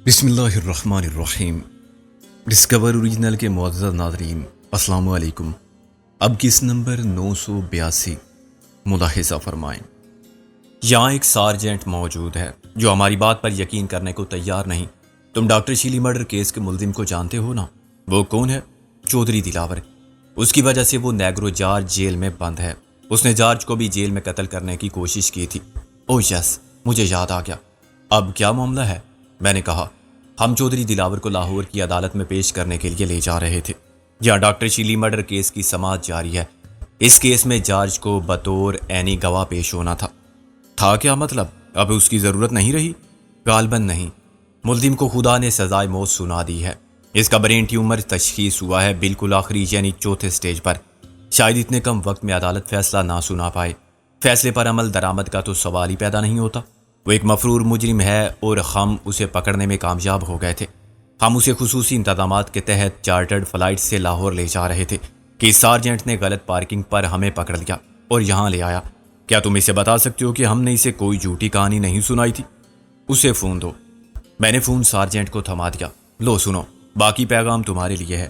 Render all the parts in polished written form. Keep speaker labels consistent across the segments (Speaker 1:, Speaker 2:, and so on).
Speaker 1: بسم اللہ الرحمن الرحیم۔ ڈسکور اوریجنل کے معزز ناظرین، السلام علیکم۔ اب کس نمبر 982 ملاحظہ فرمائیں۔ یہاں ایک سارجنٹ موجود ہے جو ہماری بات پر یقین کرنے کو تیار نہیں۔ تم ڈاکٹر شیلی مرڈر کیس کے ملزم کو جانتے ہو نا؟ وہ کون ہے؟ چودھری دلاور۔ اس کی وجہ سے وہ نیگرو جارج جیل میں بند ہے۔ اس نے جارج کو بھی جیل میں قتل کرنے کی کوشش کی تھی۔ او یس، مجھے یاد آ گیا۔ اب کیا معاملہ ہے؟ میں نے کہا، ہم چودھری دلاور کو لاہور کی عدالت میں پیش کرنے کے لیے لے جا رہے تھے، جہاں ڈاکٹر شیلی مرڈر کیس کی سماعت جاری ہے۔ اس کیس میں جارج کو بطور عینی گواہ پیش ہونا تھا کیا مطلب؟ اب اس کی ضرورت نہیں رہی؟ غالباً نہیں۔ ملزم کو خدا نے سزائے موت سنا دی ہے۔ اس کا برین ٹیومر تشخیص ہوا ہے، بالکل آخری یعنی چوتھے سٹیج پر۔ شاید اتنے کم وقت میں عدالت فیصلہ نہ سنا پائے۔ فیصلے پر عمل درآمد کا تو سوال ہی پیدا نہیں ہوتا۔ وہ ایک مفرور مجرم ہے اور ہم اسے پکڑنے میں کامیاب ہو گئے تھے۔ ہم اسے خصوصی انتظامات کے تحت چارٹرڈ فلائٹ سے لاہور لے جا رہے تھے کہ سارجنٹ نے غلط پارکنگ پر ہمیں پکڑ لیا اور یہاں لے آیا۔ کیا تم اسے بتا سکتے ہو کہ ہم نے اسے کوئی جھوٹی کہانی نہیں سنائی تھی؟ اسے فون دو۔ میں نے فون سارجنٹ کو تھما دیا۔ لو سنو، باقی پیغام تمہارے لیے ہے۔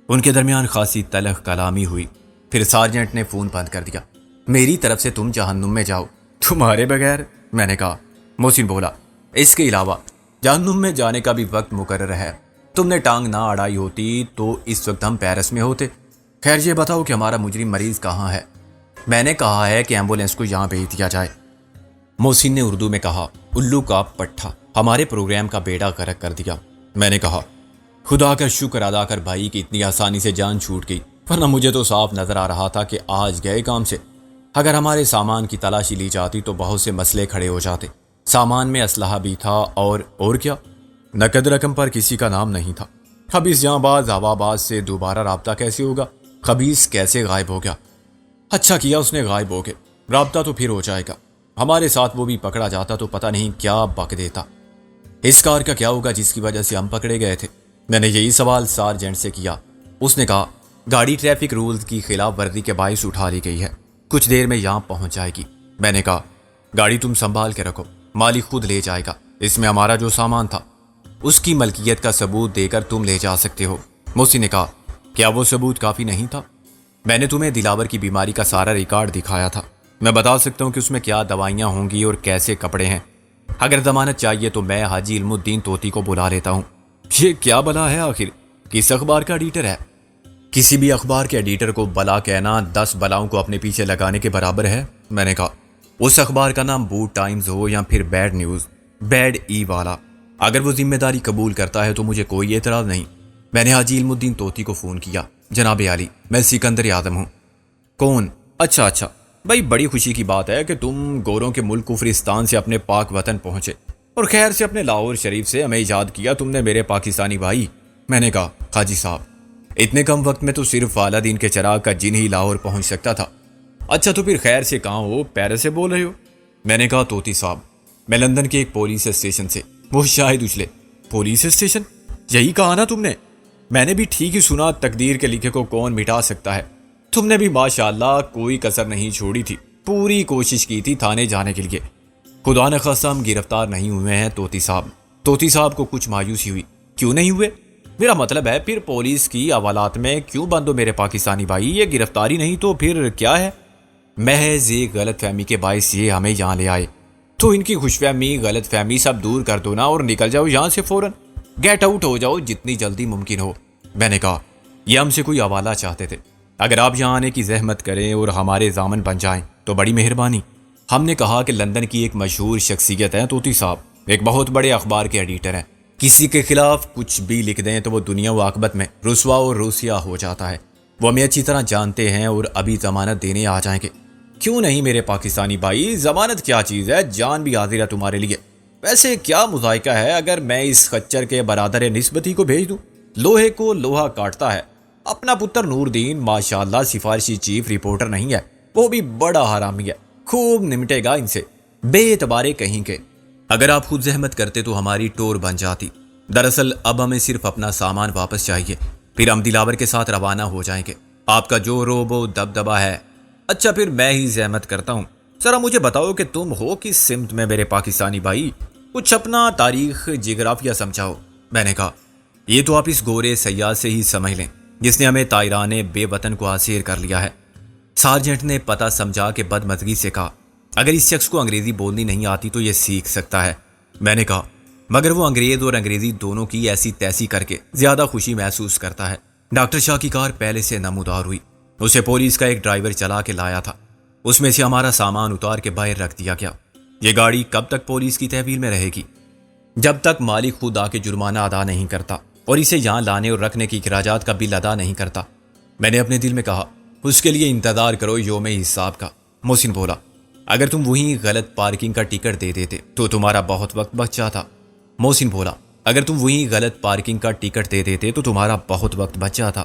Speaker 1: ان کے درمیان خاصی تلخ کلامی ہوئی، پھر سارجنٹ نے فون بند کر دیا۔ میری طرف سے تم جہنم میں جاؤ، تمہارے بغیر؟ میں نے کہا۔ محسن بولا، اس کے علاوہ جہنم میں جانے کا بھی وقت مقرر ہے۔ تم نے ٹانگ نہ اڑائی ہوتی تو اس وقت ہم پیرس میں ہوتے۔ خیر یہ بتاؤ کہ ہمارا مجرم مریض کہاں ہے؟ میں نے کہا ہے کہ ایمبولینس کو یہاں بھیج دیا جائے۔ محسن نے اردو میں کہا، الو کا پٹھا ہمارے پروگرام کا بیڑا غرق کر دیا۔ میں نے کہا، خدا کا شکر ادا کر بھائی کہ اتنی آسانی سے جان چھوٹ گئی، ورنہ مجھے تو صاف نظر آ رہا تھا کہ آج گئے کام سے۔ اگر ہمارے سامان کی تلاشی لی جاتی تو بہت سے مسئلے کھڑے ہو جاتے۔ سامان میں اسلحہ بھی تھا اور کیا؟ نقد رقم پر کسی کا نام نہیں تھا۔ خبیث جہاں باز ہوا باز سے دوبارہ رابطہ کیسے ہوگا؟ خبیث کیسے غائب ہو گیا؟ اچھا کیا اس نے غائب ہو گئے، رابطہ تو پھر ہو جائے گا۔ ہمارے ساتھ وہ بھی پکڑا جاتا تو پتہ نہیں کیا بک دیتا۔ اس کار کا کیا ہوگا جس کی وجہ سے ہم پکڑے گئے تھے؟ میں نے یہی سوال سارجنٹ سے کیا۔ اس نے کہا، گاڑی ٹریفک رولز کی خلاف ورزی کے باعث اٹھا لی گئی ہے، کچھ دیر میں یہاں پہنچ جائے گی۔ میں نے کہا، گاڑی تم سنبھال کے رکھو، مالک خود لے جائے گا۔ اس میں ہمارا جو سامان تھا اس کی ملکیت کا ثبوت دے کر تم لے جا سکتے ہو۔ محسن نے کہا، کیا وہ ثبوت کافی نہیں تھا؟ میں نے تمہیں دلاور کی بیماری کا سارا ریکارڈ دکھایا تھا۔ میں بتا سکتا ہوں کہ اس میں کیا دوائیاں ہوں گی اور کیسے کپڑے ہیں۔ اگر ضمانت چاہیے تو میں حاجی علم الدین طوطی کو بلا لیتا ہوں۔ یہ کیا بلا ہے آخر؟ کس اخبار کا ایڈیٹر ہے؟ کسی بھی اخبار کے ایڈیٹر کو بلا کہنا 10 بلاؤں کو اپنے پیچھے لگانے کے برابر ہے۔ میں نے کہا، اس اخبار کا نام بوٹ ٹائمز ہو یا پھر بیڈ نیوز، بیڈ ای والا، اگر وہ ذمہ داری قبول کرتا ہے تو مجھے کوئی اعتراض نہیں۔ میں نے حاجی علم الدین طوطی کو فون کیا۔ جناب عالی، میں سکندر اعظم ہوں۔ کون؟ اچھا بھائی، بڑی خوشی کی بات ہے کہ تم گوروں کے ملک کفرستان سے اپنے پاک وطن پہنچے اور خیر سے اپنے لاہور شریف سے ہمیں یاد کیا تم نے میرے پاکستانی بھائی۔ میں نے کہا، حاجی صاحب، اتنے کم وقت میں تو صرف اعلیٰ دین کے چراغ کا جن ہی لاہور پہنچ سکتا تھا۔ اچھا تو پھر خیر سے کہاں ہو؟ پیرس سے بول رہے ہو؟ میں نے کہا، طوطی صاحب، میں لندن کے ایک پولیس اسٹیشن سے۔ وہ شاہد اچھلے، پولیس اسٹیشن؟ یہی کہا نا تم نے؟ میں نے بھی ٹھیک ہی سنا، تقدیر کے لکھے کو کون مٹا سکتا ہے۔ تم نے بھی ماشاءاللہ کوئی کسر نہیں چھوڑی تھی، پوری کوشش کی تھی تھانے جانے کے لیے۔ خدا نخواستہ ہم گرفتار نہیں ہوئے ہیں طوطی صاحب۔ طوطی صاحب کو کچھ مایوسی ہوئی۔ کیوں نہیں ہوئے؟ میرا مطلب ہے پھر پولیس کی حوالات میں کیوں بند ہو میرے پاکستانی بھائی؟ یہ گرفتاری نہیں تو پھر کیا ہے؟ محض ایک غلط فہمی کے باعث یہ ہمیں یہاں لے آئے، تو ان کی خوش فہمی غلط فہمی سب دور کر دو نا اور نکل جاؤ یہاں سے فوراً، گیٹ آؤٹ ہو جاؤ جتنی جلدی ممکن ہو۔ میں نے کہا، یہ ہم سے کوئی حوالہ چاہتے تھے، اگر آپ یہاں آنے کی زحمت کریں اور ہمارے ضامن بن جائیں تو بڑی مہربانی۔ ہم نے کہا کہ لندن کی ایک مشہور شخصیت ہے طوطی صاحب، ایک بہت بڑے اخبار کے ایڈیٹر ہیں، کسی کے خلاف کچھ بھی لکھ دیں تو وہ دنیا و عاقبت میں رسوا اور روسیا ہو جاتا ہے۔ وہ ہمیں اچھی طرح جانتے ہیں اور ابھی ضمانت دینے آ جائیں گے۔ کیوں نہیں میرے پاکستانی بھائی، ضمانت کیا چیز ہے، جان بھی حاضر ہے تمہارے لیے۔ ویسے کیا مذائقہ ہے اگر میں اس خچر کے برادر نسبتی کو بھیج دوں؟ لوہے کو لوہا کاٹتا ہے۔ اپنا پتر نور دین ماشاءاللہ سفارشی چیف رپورٹر نہیں ہے، وہ بھی بڑا حرامی ہے، خوب نمٹے گا ان سے، بے اعتبارے کہیں کے۔ اگر آپ خود زحمت کرتے تو ہماری ٹور بن جاتی۔ دراصل اب ہمیں صرف اپنا سامان واپس چاہیے، پھر ہم دلاور کے ساتھ روانہ ہو جائیں گے۔ آپ کا جو روب و دبدبا ہے۔ اچھا پھر میں ہی زحمت کرتا ہوں، ذرا مجھے بتاؤ کہ تم ہو کس سمت میں میرے پاکستانی بھائی؟ کچھ اپنا تاریخ جغرافیہ سمجھاؤ۔ میں نے کہا یہ تو آپ اس گورے سیاح سے ہی سمجھ لیں جس نے ہمیں طائران بے وطن کو اسیر کر لیا ہے۔ سارجنٹ نے پتہ سمجھا کہ بدمزگی سے کہا اگر اس شخص کو انگریزی بولنی نہیں آتی تو یہ سیکھ سکتا ہے۔ میں نے کہا مگر وہ انگریز اور انگریزی دونوں کی ایسی تیسی کر کے زیادہ خوشی محسوس کرتا ہے۔ ڈاکٹر شاہ کی کار پہلے سے نمودار ہوئی، اسے پولیس کا ایک ڈرائیور چلا کے لایا تھا، اس میں سے ہمارا سامان اتار کے باہر رکھ دیا گیا۔ یہ گاڑی کب تک پولیس کی تحویل میں رہے گی؟ جب تک مالک خود آ کے جرمانہ ادا نہیں کرتا اور اسے یہاں لانے اور رکھنے کی اخراجات کا بل ادا نہیں کرتا۔ میں نے اپنے دل میں کہا اس کے لیے انتظار کرو یوم حساب کا۔ محسن بولا اگر تم وہیں غلط پارکنگ کا ٹکٹ دے دیتے تو تمہارا بہت وقت بچ جاتا۔ محسن بولا اگر تم وہیں غلط پارکنگ کا ٹکٹ دے دیتے تو تمہارا بہت وقت بچ جاتا۔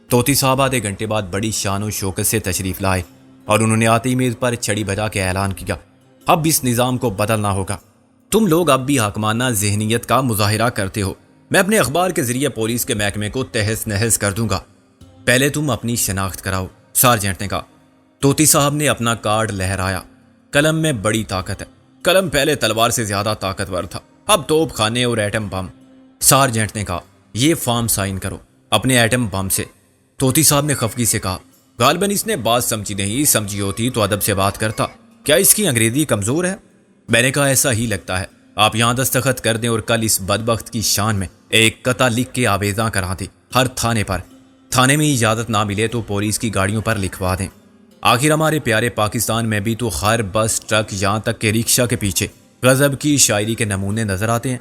Speaker 1: طوطی صاحب آدھے گھنٹے بعد بڑی شان و شوکت سے تشریف لائے اور انہوں نے آتے ہی میز پر چھڑی بجا کے اعلان کیا اب اس نظام کو بدلنا ہوگا۔ تم لوگ اب بھی حاکمانہ ذہنیت کا مظاہرہ کرتے ہو، میں اپنے اخبار کے ذریعے پولیس کے محکمے کو تہس نہس کر دوں گا۔ پہلے تم اپنی شناخت کراؤ، سارجنٹ نے کہا۔ طوطی صاحب نے اپنا کارڈ لہرایا۔ قلم میں بڑی طاقت ہے۔ قلم پہلے تلوار سے زیادہ طاقتور تھا، اب توپ خانے اور ایٹم بم۔ سارجنٹ نے کہا یہ فارم سائن کرو اپنے ایٹم بم سے۔ طوطی صاحب نے خفگی سے کہا غالباً اس نے بات سمجھی نہیں، سمجھی ہوتی تو ادب سے بات کرتا۔ کیا اس کی انگریزی کمزور ہے؟ میں نے کہا ایسا ہی لگتا ہے، آپ یہاں دستخط کر دیں اور کل اس بدبخت کی شان میں ایک قطع لکھ کے آویزاں کرا دیں ہر تھانے پر۔ تھانے میں اجازت نہ ملے تو پولیس کی گاڑیوں پر لکھوا دیں۔ آخر ہمارے پیارے پاکستان میں بھی تو خیر بس ٹرک یہاں تک کہ رکشہ کے پیچھے غضب کی شاعری کے نمونے نظر آتے ہیں۔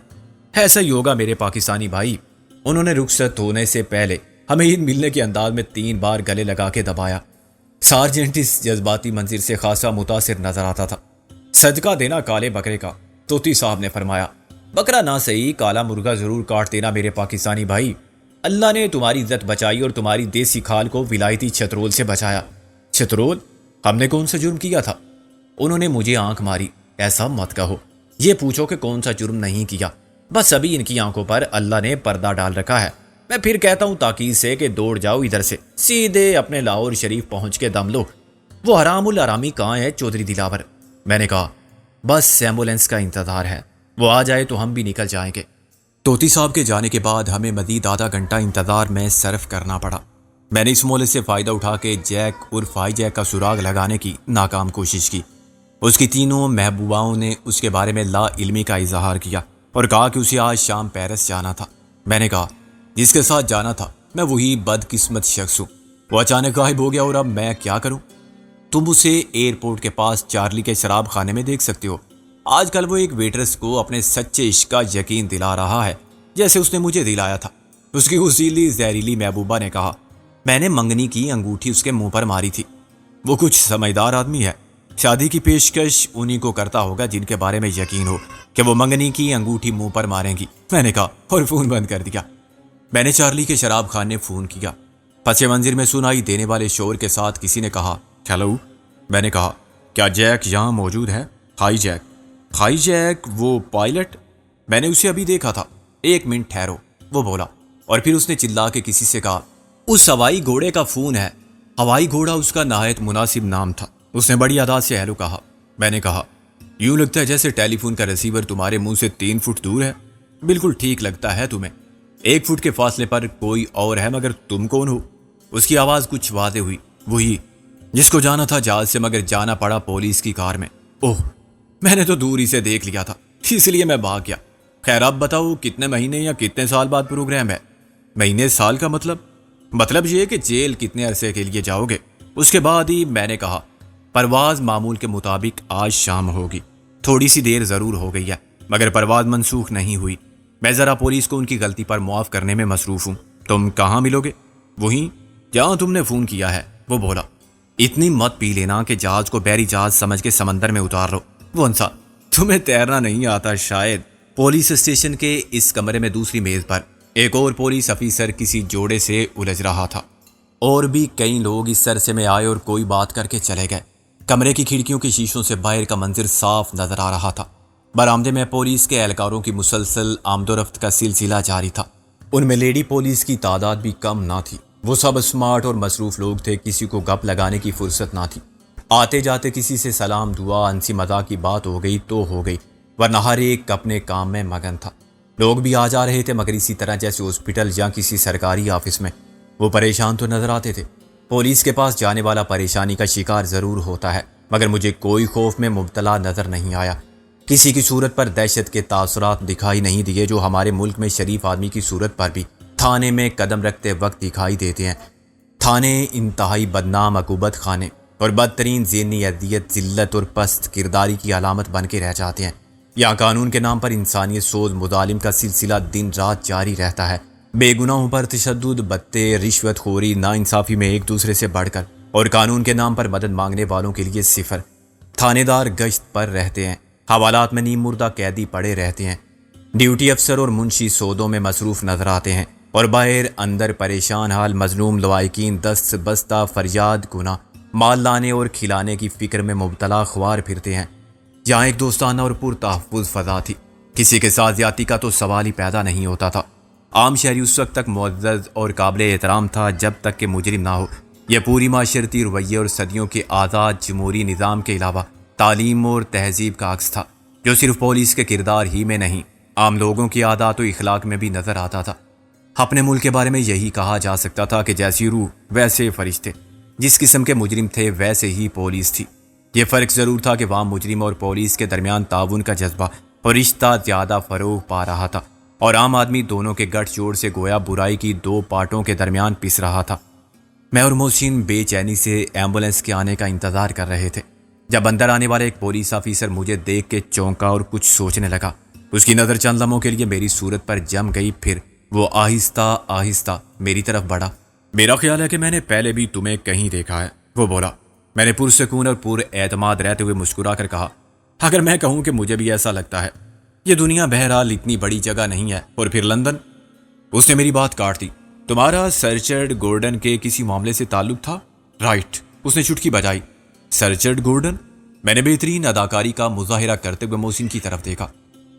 Speaker 1: ایسا ہی ہوگا میرے پاکستانی بھائی۔ انہوں نے رخصت ہونے سے پہلے ہمیں عید ملنے کے انداز میں 3 بار گلے لگا کے دبایا۔ سارجنٹ اس جذباتی منظر سے خاصا متاثر نظر آتا تھا۔ صدقہ دینا کالے بکرے کا، طوطی صاحب نے فرمایا۔ بکرا نہ صحیح، کالا مرغا ضرور کاٹ دینا میرے پاکستانی بھائی۔ اللہ نے تمہاری عزت بچائی اور تمہاری دیسی کھال کو ولایتی چترول سے بچایا۔ چترول؟ ہم نے کون سا جرم کیا تھا؟ انہوں نے مجھے آنکھ ماری۔ ایسا مت کہو، یہ پوچھو کہ کون سا جرم نہیں کیا، بس ابھی ان کی آنکھوں پر اللہ نے پردہ ڈال رکھا ہے۔ میں پھر کہتا ہوں تاکید سے کہ دوڑ جاؤ ادھر سے، سیدھے اپنے لاہور شریف پہنچ کے دم لو۔ وہ حرام الحرامی کہاں ہے چودھری دلاور؟ میں نے کہا بس ایمبولینس کا انتظار ہے، وہ آ جائے تو ہم بھی نکل جائیں گے۔ طوطی صاحب کے جانے کے بعد ہمیں مزید آدھا گھنٹہ انتظار میں صرف کرنا پڑا۔ میں نے اس مولد سے فائدہ اٹھا کے جیک عرف ہائی جیک کا سراغ لگانے کی ناکام کوشش کی۔ اس کی تینوں محبوباؤں نے اس کے بارے میں لا علمی کا اظہار کیا اور کہا کہ اسے آج شام پیرس جانا تھا۔ میں نے کہا جس کے ساتھ جانا تھا میں وہی بدقسمت شخص ہوں، وہ اچانک غائب ہو گیا اور اب میں کیا کروں؟ تم اسے ایئرپورٹ کے پاس چارلی کے شراب خانے میں دیکھ سکتے ہو۔ آج کل وہ ایک ویٹرس کو اپنے سچے عشق کا یقین دلا رہا ہے جیسے اس نے مجھے دلایا تھا۔ اس کی اصیلی زہریلی محبوبہ نے کہا۔ میں نے منگنی کی انگوٹھی اس کے منہ پر ماری تھی۔ وہ کچھ سمجھدار آدمی ہے، شادی کی پیشکش انہی کو کرتا ہوگا جن کے بارے میں یقین ہو کہ وہ منگنی کی انگوٹھی منہ پر ماریں گی۔ میں نے کہا اور فون بند کر دیا۔ میں نے چارلی کے شراب خانے فون کیا۔ پس منظر میں سنائی دینے والے شور کے ساتھ کسی نے کہا ہیلو۔ میں نے کہا کیا جیک یہاں موجود ہے؟ High Jack? ہائی جیک وہ پائلٹ؟ میں نے اسے ابھی دیکھا تھا۔ 1 منٹ ٹھہرو، وہ بولا، اور پھر اس نے چلا کے کسی سے کہا اس ہوائی گھوڑے کا فون ہے۔ ہوائی گھوڑا اس کا نہایت مناسب نام تھا۔ اس نے بڑی ادا سے ہیلو کہا۔ میں نے کہا یوں لگتا ہے جیسے ٹیلی فون کا ریسیور تمہارے منہ سے 3 فٹ دور ہے۔ بالکل ٹھیک لگتا ہے تمہیں، 1 فٹ کے فاصلے پر کوئی اور ہے مگر تم کون ہو؟ اس کی آواز کچھ واضح ہوئی، وہی جس کو جانا تھا جہاز سے مگر جانا پڑا پولیس کی کار میں۔ اوہ، میں نے تو دور ہی سے دیکھ لیا تھا اس لیے میں بھاگ گیا۔ خیر اب بتاؤ کتنے مہینے یا کتنے سال بعد پروگرام ہے؟ مہینے سال کا مطلب یہ کہ جیل کتنے عرصے کے لیے جاؤ گے؟ اس کے بعد ہی میں نے کہا پرواز معمول کے مطابق آج شام ہوگی۔ تھوڑی سی دیر ضرور ہو گئی ہے مگر پرواز منسوخ نہیں ہوئی۔ میں ذرا پولیس کو ان کی غلطی پر معاف کرنے میں مصروف ہوں۔ تم کہاں ملو گے؟ وہیں جہاں تم نے فون کیا ہے، وہ بولا۔ اتنی مت پی لینا کہ جہاز کو بحری جہاز سمجھ کے سمندر میں اتار لو۔ وہ انسا تمہیں تیرنا نہیں آتا شاید۔ پولیس اسٹیشن کے اس کمرے میں دوسری میز پر ایک اور پولیس افیسر کسی جوڑے سے الجھ رہا تھا۔ اور بھی کئی لوگ اس عرصے میں آئے اور کوئی بات کر کے چلے گئے۔ کمرے کی کھڑکیوں کے شیشوں سے باہر کا منظر صاف نظر آ رہا تھا۔ برآمدے میں پولیس کے اہلکاروں کی مسلسل آمد و رفت کا سلسلہ جاری تھا۔ ان میں لیڈی پولیس کی تعداد بھی کم نہ تھی۔ وہ سب اسمارٹ اور مصروف لوگ تھے، کسی کو گپ لگانے کی فرصت نہ تھی۔ آتے جاتے کسی سے سلام دعا انسی مزاح کی بات ہو گئی تو ہو گئی، ورنہ ہر ایک اپنے کام میں مگن تھا۔ لوگ بھی آ جا رہے تھے، مگر اسی طرح جیسے ہاسپٹل یا کسی سرکاری آفس میں۔ وہ پریشان تو نظر آتے تھے۔ پولیس کے پاس جانے والا پریشانی کا شکار ضرور ہوتا ہے، مگر مجھے کوئی خوف میں مبتلا نظر نہیں آیا۔ کسی کی صورت پر دہشت کے تاثرات دکھائی نہیں دیے، جو ہمارے ملک میں شریف آدمی کی صورت پر بھی تھانے میں قدم رکھتے وقت دکھائی دیتے ہیں۔ تھانے انتہائی بدنام عقوبت خانے اور بدترین ذہنی اذیت، ذلت اور پست کرداری کی علامت بن کے رہ جاتے ہیں۔ یہاں قانون کے نام پر انسانیت سوز مظالم کا سلسلہ دن رات جاری رہتا ہے۔ بے گناہوں پر تشدد، بتے، رشوت خوری، ناانصافی میں ایک دوسرے سے بڑھ کر، اور قانون کے نام پر مدد مانگنے والوں کے لیے صفر۔ تھانے دار گشت پر رہتے ہیں، حوالات میں نیم مردہ قیدی پڑے رہتے ہیں، ڈیوٹی افسر اور منشی سودوں میں مصروف نظر آتے ہیں، اور باہر اندر پریشان حال مظلوم لوائقین دست بستہ فریاد گناہ مال لانے اور کھلانے کی فکر میں مبتلا خوار پھرتے ہیں۔ جہاں ایک دوستانہ اور پرتحفظ فضا تھی، کسی کے ساتھ زیادتی کا تو سوال ہی پیدا نہیں ہوتا تھا۔ عام شہری اس وقت تک معزز اور قابل احترام تھا جب تک کہ مجرم نہ ہو۔ یہ پوری معاشرتی رویے اور صدیوں کے آزاد جمہوری نظام کے علاوہ تعلیم اور تہذیب کا عکس تھا، جو صرف پولیس کے کردار ہی میں نہیں، عام لوگوں کی عادات و اخلاق میں بھی نظر آتا تھا۔ اپنے ملک کے بارے میں یہی کہا جا سکتا تھا کہ جیسی روح ویسے فرشتے، جس قسم کے مجرم تھے ویسے ہی پولیس تھی۔ یہ فرق ضرور تھا کہ وہاں مجرم اور پولیس کے درمیان تعاون کا جذبہ اور رشتہ زیادہ فروغ پا رہا تھا، اور عام آدمی دونوں کے گٹھ جوڑ سے گویا برائی کی دو پارٹوں کے درمیان پس رہا تھا۔ میں اور محسن بے چینی سے ایمبولینس کے آنے کا انتظار کر رہے تھے، جب اندر آنے والے ایک پولیس آفیسر مجھے دیکھ کے چونکا اور کچھ سوچنے لگا۔ اس کی نظر چند لمحوں کے لیے میری صورت پر جم گئی، پھر وہ آہستہ آہستہ میری طرف بڑھا۔ میرا خیال ہے کہ میں نے پہلے بھی تمہیں کہیں دیکھا ہے، وہ بولا۔ میں نے پرسکون اور پر اعتماد رہتے ہوئے مسکرا کر کہا، اگر میں کہوں کہ مجھے بھی ایسا لگتا ہے۔ یہ دنیا بہرحال اتنی بڑی جگہ نہیں ہے، اور پھر لندن۔ اس نے میری بات کاٹ دی۔ تمہارا سر رچرڈ گورڈن کے کسی معاملے سے تعلق تھا؟ رائٹ، اس نے چٹکی بجائی۔ سر رچرڈ گورڈن؟ میں نے بہترین اداکاری کا مظاہرہ کرتے ہوئے محسن کی طرف دیکھا۔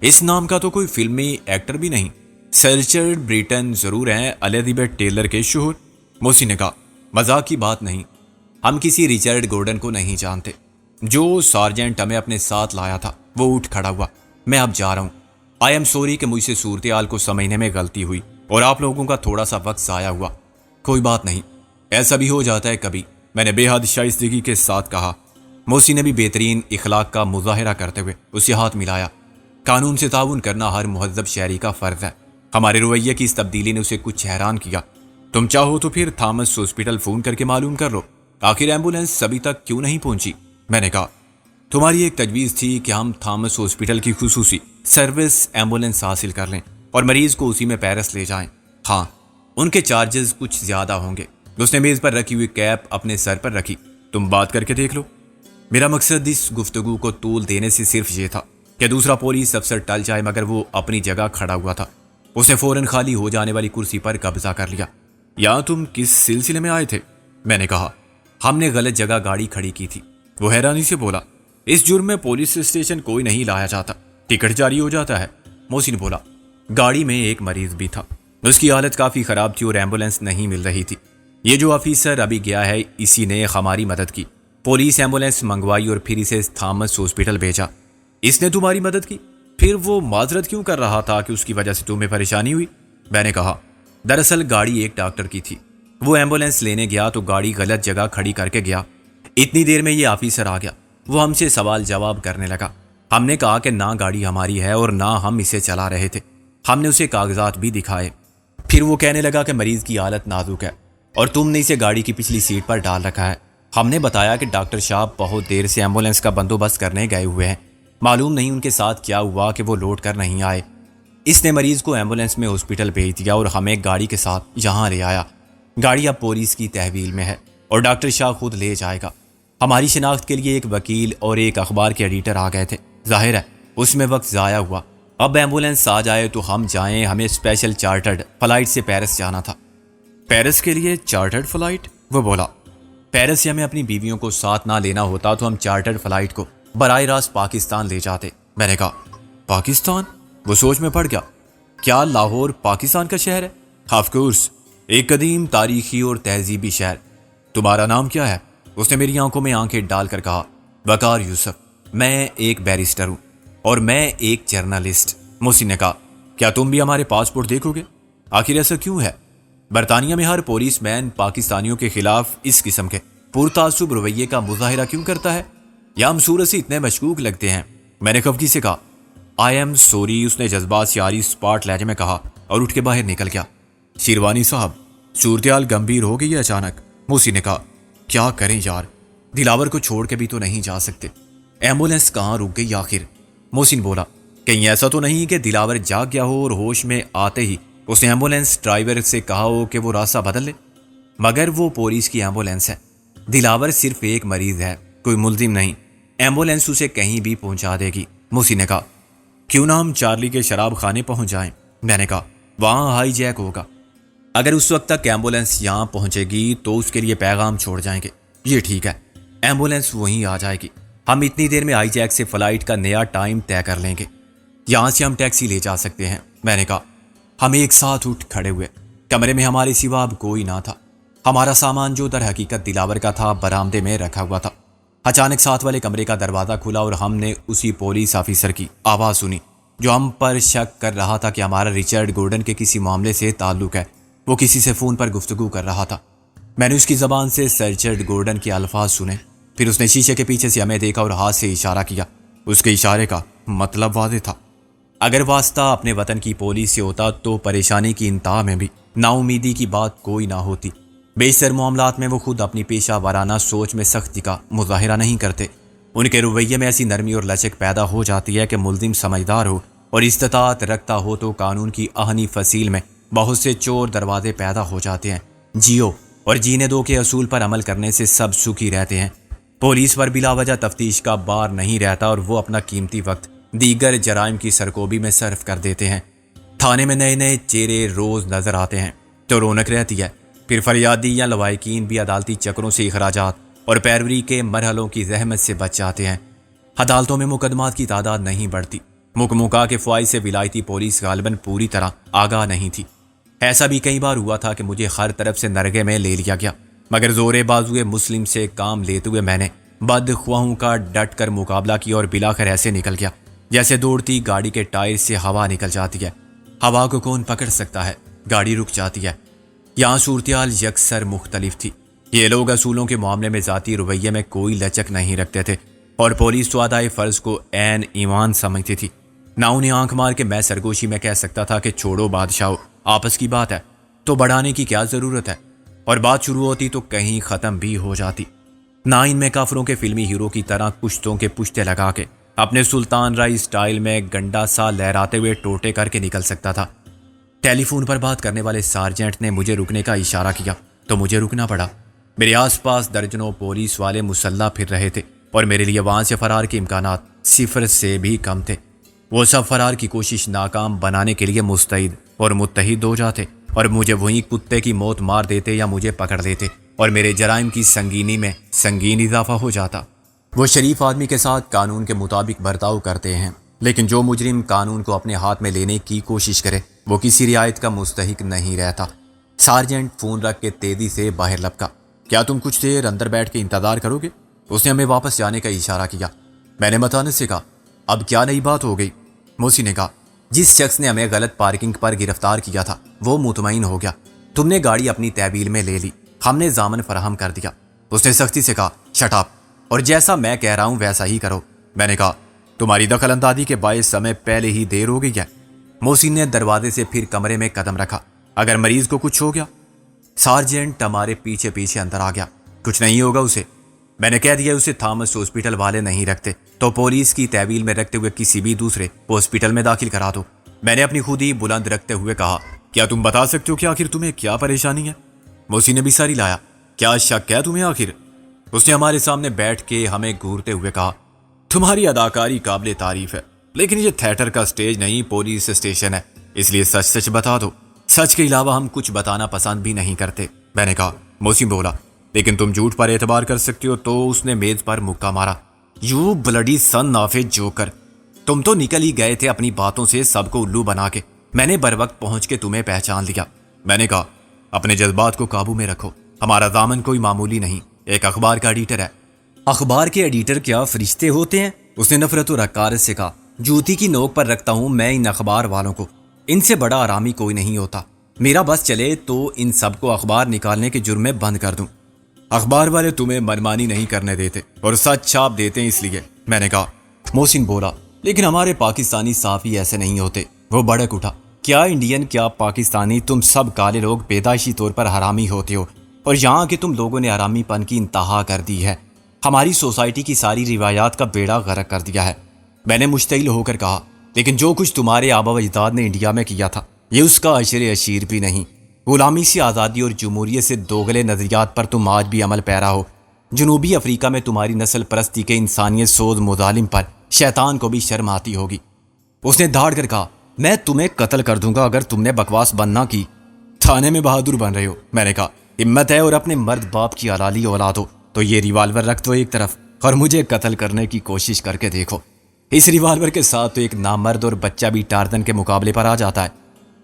Speaker 1: اس نام کا تو کوئی فلمی ایکٹر بھی نہیں۔ سر رچرڈ بریٹن ضرور ہیں، الزبتھ ٹیلر کے شوہر۔ محسن نے کہا، مذاق کی بات نہیں، ہم کسی رچرڈ گورڈن کو نہیں جانتے۔ جو سارجنٹ ہمیں اپنے ساتھ لایا تھا وہ اٹھ کھڑا ہوا۔ میں اب جا رہا ہوں۔ آئی ایم سوری کہ مجھ سے صورتحال کو سمجھنے میں غلطی ہوئی اور آپ لوگوں کا تھوڑا سا وقت ضائع ہوا۔ کوئی بات نہیں، ایسا بھی ہو جاتا ہے کبھی، میں نے بے حد شائستگی کے ساتھ کہا۔ محسن نے بھی بہترین اخلاق کا مظاہرہ کرتے ہوئے اسے ہاتھ ملایا۔ قانون سے تعاون کرنا ہر مہذب شہری کا فرض ہے۔ ہمارے رویے کی اس تبدیلی نے اسے کچھ حیران کیا۔ تم چاہو تو پھر تھامس ہاسپٹل فون کر کے معلوم کر لو، آخر ایمبولینس ابھی تک کیوں نہیں پہنچی؟ میں نے کہا، تمہاری ایک تجویز تھی کہ ہم تھامس ہاسپٹل کی خصوصی سروس ایمبولینس حاصل کر لیں اور مریض کو اسی میں پیرس لے جائیں۔ ہاں، ان کے چارجز کچھ زیادہ ہوں گے۔ اس نے میز پر رکھی ہوئی کیپ اپنے سر پر رکھی۔ تم بات کر کے دیکھ لو۔ میرا مقصد اس گفتگو کو طول دینے سے صرف یہ تھا کہ دوسرا پولیس افسر ٹل جائے، مگر وہ اپنی جگہ کھڑا ہوا تھا۔ اس نے فوراً خالی ہو جانے والی کرسی پر قبضہ کر لیا۔ یا تم کس سلسلے میں آئے تھے؟ میں نے کہا، ہم نے غلط جگہ گاڑی کھڑی کی تھی۔ وہ حیرانی سے بولا، اس جرم میں پولیس اسٹیشن کوئی نہیں لایا جاتا، ٹکٹ جاری ہو جاتا ہے۔ محسن بولا، گاڑی میں ایک مریض بھی تھا، اس کی حالت کافی خراب تھی اور ایمبولینس نہیں مل رہی تھی۔ یہ جو آفیسر ابھی گیا ہے، اسی نے ہماری مدد کی، پولیس ایمبولینس منگوائی اور پھر اسے تھامس ہاسپٹل بھیجا۔ اس نے تمہاری مدد کی؟ پھر وہ معذرت کیوں کر رہا تھا کہ اس کی وجہ سے تمہیں پریشانی ہوئی؟ میں نے کہا، دراصل گاڑی ایک ڈاکٹر کی تھی، وہ ایمبولینس لینے گیا تو گاڑی غلط جگہ کھڑی کر کے گیا۔ اتنی دیر میں یہ آفیسر آ گیا، وہ ہم سے سوال جواب کرنے لگا۔ ہم نے کہا کہ نہ گاڑی ہماری ہے اور نہ ہم اسے چلا رہے تھے۔ ہم نے اسے کاغذات بھی دکھائے۔ پھر وہ کہنے لگا کہ مریض کی حالت نازک ہے اور تم نے اسے گاڑی کی پچھلی سیٹ پر ڈال رکھا ہے۔ ہم نے بتایا کہ ڈاکٹر صاحب بہت دیر سے ایمبولینس کا بندوبست کرنے گئے ہوئے ہیں، معلوم نہیں ان کے ساتھ کیا ہوا کہ وہ لوٹ کر نہیں آئے۔ اس نے مریض کو ایمبولینس میں ہاسپٹل بھیج دیا اور ہمیں گاڑی کے ساتھ یہاں لے آیا۔ گاڑی اب پولیس کی تحویل میں ہے اور ڈاکٹر شاہ خود لے جائے گا۔ ہماری شناخت کے لیے ایک وکیل اور ایک اخبار کے ایڈیٹر آ گئے تھے۔ ظاہر ہے اس میں وقت ضائع ہوا۔ اب ایمبولینس آ جائے تو ہم جائیں، ہمیں اسپیشل چارٹرڈ فلائٹ سے پیرس جانا تھا۔ پیرس کے لیے چارٹرڈ فلائٹ؟ وہ بولا، پیرس سے ہمیں اپنی بیویوں کو ساتھ نہ لینا ہوتا تو ہم چارٹرڈ فلائٹ کو براہ راست پاکستان لے جاتے۔ میں نے کہا، پاکستان؟ وہ سوچ میں پڑ گیا، کیا لاہور پاکستان کا شہر ہے؟ آف کورس، ایک قدیم تاریخی اور تہذیبی شہر۔ تمہارا نام کیا ہے؟ اس نے میری آنکھوں میں آنکھیں ڈال کر کہا، وقار یوسف، میں ایک بیرسٹر ہوں۔ اور میں ایک جرنلسٹ۔ محسن نے کہا کیا تم بھی ہمارے پاسپورٹ دیکھو گے؟ آخر ایسا کیوں ہے؟ برطانیہ میں ہر پولیس مین پاکستانیوں کے خلاف اس قسم کے پرتعصب رویے کا مظاہرہ کیوں کرتا ہے؟ یا ہم صورت سے اتنے مشکوک لگتے ہیں؟ میں نے خفگی سے کہا آئی ایم سوری۔ اس نے جذبات سے آری اسپاٹ لہجے میں کہا اور اٹھ کے باہر نکل گیا۔ شیروانی صاحب، صورتحال گمبھیر ہو گئی ہے اچانک۔ محسن نے کہا کیا کریں یار، دلاور کو چھوڑ کے بھی تو نہیں جا سکتے۔ ایمبولینس کہاں رک گئی آخر؟ محسن بولا کہیں ایسا تو نہیں کہ دلاور جاگ گیا ہو اور ہوش میں آتے ہی اس نے ایمبولینس ڈرائیور سے کہا ہو کہ وہ راستہ بدل لے؟ مگر وہ پولیس کی ایمبولینس ہے، دلاور صرف ایک مریض ہے، کوئی ملزم نہیں، ایمبولینس اسے کہیں بھی پہنچا دے گی۔ محسن نے کہا کیوں نہ ہم چارلی کے شراب خانے پہنچ جائیں؟ میں نے کہا وہاں ہائی جیک ہوگا، اگر اس وقت تک ایمبولینس یہاں پہنچے گی تو اس کے لیے پیغام چھوڑ جائیں گے۔ یہ ٹھیک ہے، ایمبولینس وہیں آ جائے گی، ہم اتنی دیر میں ہائی جیک سے فلائٹ کا نیا ٹائم طے کر لیں گے، یہاں سے ہم ٹیکسی لے جا سکتے ہیں۔ میں نے کہا ہم ایک ساتھ اٹھ کھڑے ہوئے، کمرے میں ہمارے سوا اب کوئی نہ تھا، ہمارا سامان جو در حقیقت دلاور کا تھا برآمدے میں رکھا ہوا تھا۔ اچانک ساتھ والے کمرے کا دروازہ کھلا اور ہم نے اسی پولیس آفیسر کی آواز سنی جو ہم پر شک کر رہا تھا کہ ہمارا رچرڈ گورڈن کے کسی معاملے سے تعلق ہے۔ وہ کسی سے فون پر گفتگو کر رہا تھا۔ میں نے اس کی زبان سے سر رچرڈ گورڈن کے الفاظ سنے، پھر اس نے شیشے کے پیچھے سے ہمیں دیکھا اور ہاتھ سے اشارہ کیا۔ اس کے اشارے کا مطلب واضح تھا، اگر واسطہ اپنے وطن کی پولیس سے ہوتا تو پریشانی کی انتہا میں بھی نا امیدی کی بات کوئی نہ ہوتی۔ بیشتر معاملات میں وہ خود اپنی پیشہ ورانہ سوچ میں سختی کا مظاہرہ نہیں کرتے، ان کے رویے میں ایسی نرمی اور لچک پیدا ہو جاتی ہے کہ ملزم سمجھدار ہو اور استطاعت رکھتا ہو تو قانون کی اہنی فصیل میں بہت سے چور دروازے پیدا ہو جاتے ہیں۔ جیو اور جینے دو کے اصول پر عمل کرنے سے سب سکھی رہتے ہیں۔ پولیس پر بلا وجہ تفتیش کا بار نہیں رہتا اور وہ اپنا قیمتی وقت دیگر جرائم کی سرکوبی میں صرف کر دیتے ہیں۔ تھانے میں نئے نئے چہرے روز نظر آتے ہیں تو رونق رہتی ہے، پھر فریادی یا لوائقین بھی عدالتی چکروں سے اخراجات اور پیروی کے مرحلوں کی زحمت سے بچ جاتے ہیں۔ عدالتوں میں مقدمات کی تعداد نہیں بڑھتی، مکمکا کے فوائد سے ولایتی پولیس غالباً پوری طرح آگاہ نہیں تھی۔ ایسا بھی کئی بار ہوا تھا کہ مجھے ہر طرف سے نرغے میں لے لیا گیا، مگر زورے بازوئے مسلم سے کام لیتے ہوئے میں نے بدخواہوں کا ڈٹ کر مقابلہ کیا اور بلاخر ایسے نکل گیا جیسے دوڑتی گاڑی کے ٹائر سے ہوا نکل جاتی ہے۔ ہوا کو کون پکڑ سکتا ہے، گاڑی رک جاتی ہے۔ یہاں صورتحال یکسر مختلف تھی۔ یہ لوگ اصولوں کے معاملے میں ذاتی رویے میں کوئی لچک نہیں رکھتے تھے اور پولیس تو ادائے فرض کو عین ایمان سمجھتی تھی۔ نہ انہیں آنکھ مار کے میں سرگوشی میں کہہ سکتا تھا کہ چھوڑو بادشاہو، آپس کی بات ہے تو بڑھانے کی کیا ضرورت ہے، اور بات شروع ہوتی تو کہیں ختم بھی ہو جاتی۔ نہ ان میں کافروں کے فلمی ہیرو کی طرح پشتوں کے پشتے لگا کے اپنے سلطان رائی سٹائل میں گنڈا سا لہراتے ہوئے ٹوٹے کر کے نکل سکتا تھا۔ ٹیلی فون پر بات کرنے والے سارجنٹ نے مجھے رکنے کا اشارہ کیا تو مجھے رکنا پڑا۔ میرے آس پاس درجنوں پولیس والے مسلح پھر رہے تھے اور میرے لیے وہاں سے فرار کے امکانات صفر سے بھی کم تھے۔ وہ سب فرار کی کوشش ناکام بنانے کے لیے مستعد اور متحد ہو جاتے اور مجھے وہیں کتے کی موت مار دیتے یا مجھے پکڑ لیتے اور میرے جرائم کی سنگینی میں سنگین اضافہ ہو جاتا۔ وہ شریف آدمی کے ساتھ قانون کے مطابق برتاؤ کرتے ہیں، لیکن جو مجرم قانون کو اپنے ہاتھ میں لینے کی کوشش کرے وہ کسی رعایت کا مستحق نہیں رہتا۔ سارجنٹ فون رکھ کے تیزی سے باہر لپکا۔ کیا تم کچھ دیر اندر بیٹھ کے انتظار کرو گے؟ اس نے ہمیں واپس جانے کا اشارہ کیا۔ میں نے متانت سے کہا اب کیا نئی بات ہو گئی؟ محسن نے کہا جس شخص نے ہمیں غلط پارکنگ پر گرفتار کیا تھا وہ مطمئن ہو گیا، تم نے گاڑی اپنی تحویل میں لے لی، ہم نے ضامن فراہم کر دیا۔ اس نے سختی سے کہا شٹ اپ، اور جیسا میں کہہ رہا ہوں ویسا ہی کرو۔ میں نے کہا تمہاری دخل اندازی کے باعث سمے پہلے ہی دیر ہو گئی ہے۔ محسن نے دروازے سے پھر کمرے میں قدم رکھا۔ اگر مریض کو کچھ ہو گیا؟ سارجنٹ ہمارے پیچھے پیچھے اندر آ گیا۔ کچھ نہیں ہوگا اسے، میں نے کہہ دیا اسے تھامس ہاسپٹل والے نہیں رکھتے تو پولیس کی تحویل میں رکھتے ہوئے کسی بھی دوسرے ہاسپٹل میں داخل کرا دو۔ میں نے اپنی خودی بلند رکھتے ہوئے کہا کیا تم بتا سکتے ہو کہ آخر تمہیں کیا پریشانی ہے؟ محسن نے بھی ساری لایا۔ کیا شک ہے تمہیں آخر؟ اس نے ہمارے سامنے بیٹھ کے ہمیں گھورتے ہوئے کہا تمہاری اداکاری قابل تعریف ہے، لیکن یہ تھیٹر کا سٹیج نہیں پولیس اسٹیشن ہے، اس لیے سچ سچ بتا دو۔ سچ کے علاوہ ہم کچھ بتانا پسند بھی نہیں کرتے۔ میں نے کہا۔ محسن بولا لیکن تم جھوٹ پر اعتبار کر سکتے ہو، تو اس نے میز پر مکہ مارا۔ You bloody son of a joker, تم تو نکل ہی گئے تھے اپنی باتوں سے سب کو الو بنا کے، میں نے بر وقت پہنچ کے تمہیں پہچان لیا۔ میں نے کہا اپنے جذبات کو قابو میں رکھو، ہمارا ضامن کوئی معمولی نہیں، ایک اخبار کا ایڈیٹر ہے۔ اخبار کے ایڈیٹر کیا فرشتے ہوتے ہیں؟ اس نے نفرت و حقارت سے کہا۔ جوتی کی نوک پر رکھتا ہوں میں ان اخبار والوں کو، ان سے بڑا آرامی کوئی نہیں ہوتا، میرا بس چلے تو ان سب کو اخبار نکالنے کے جرم میں بند کر دوں۔ اخبار والے تمہیں منمانی نہیں کرنے دیتے اور سچ چھاپ دیتے ہیں اس لیے، میں نے کہا۔ محسن بولا، لیکن ہمارے پاکستانی صحافی ایسے نہیں ہوتے۔ وہ بڑک اٹھا، کیا انڈین کیا پاکستانی، تم سب کالے لوگ پیدائشی طور پر حرامی ہوتے ہو، اور یہاں کے تم لوگوں نے حرامی پن کی انتہا کر دی ہے، ہماری سوسائٹی کی ساری روایات کا بیڑا غرق کر دیا ہے۔ میں نے مشتعل ہو کر کہا، لیکن جو کچھ تمہارے آبا و اجداد نے انڈیا میں کیا تھا یہ اس کا عشر اشیر بھی نہیں۔ غلامی سے آزادی اور جمہوریت سے دوغلے نظریات پر تم آج بھی عمل پیرا ہو۔ جنوبی افریقہ میں تمہاری نسل پرستی کے انسانیت سوز مظالم پر شیطان کو بھی شرم آتی ہوگی۔ اس نے دھاڑ کر کہا، میں تمہیں قتل کر دوں گا اگر تم نے بکواس بند نہ کی۔ تھانے میں بہادر بن رہے ہو، میں نے کہا، ہمت ہے اور اپنے مرد باپ کی حلالی اولاد ہو تو یہ ریوالور رکھ دو ایک طرف اور مجھے قتل کرنے کی کوشش کر کے دیکھو۔ اس ریوالور کے ساتھ تو ایک نامرد اور بچہ بھی ٹارزن کے مقابلے پر آ جاتا ہے۔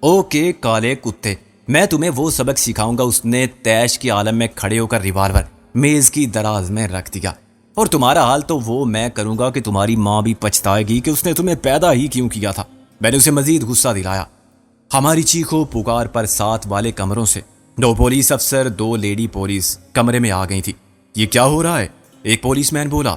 Speaker 1: اوکے کالے کتے، میں تمہیں وہ سبق سکھاؤں گا۔ اس نے تیش کے عالم میں کھڑے ہو کر ریوالور میز کی دراز میں رکھ دیا، اور تمہارا حال تو وہ میں کروں گا کہ تمہاری ماں بھی پچھتائے گی کہ اس نے تمہیں پیدا ہی کیوں کیا تھا۔ میں نے اسے مزید غصہ دلایا۔ ہماری چیخو پکار پر ساتھ والے کمروں سے 2 پولیس افسر 2 لیڈی پولیس کمرے میں آ گئی تھی۔ یہ کیا ہو رہا ہے؟ ایک پولیس مین بولا۔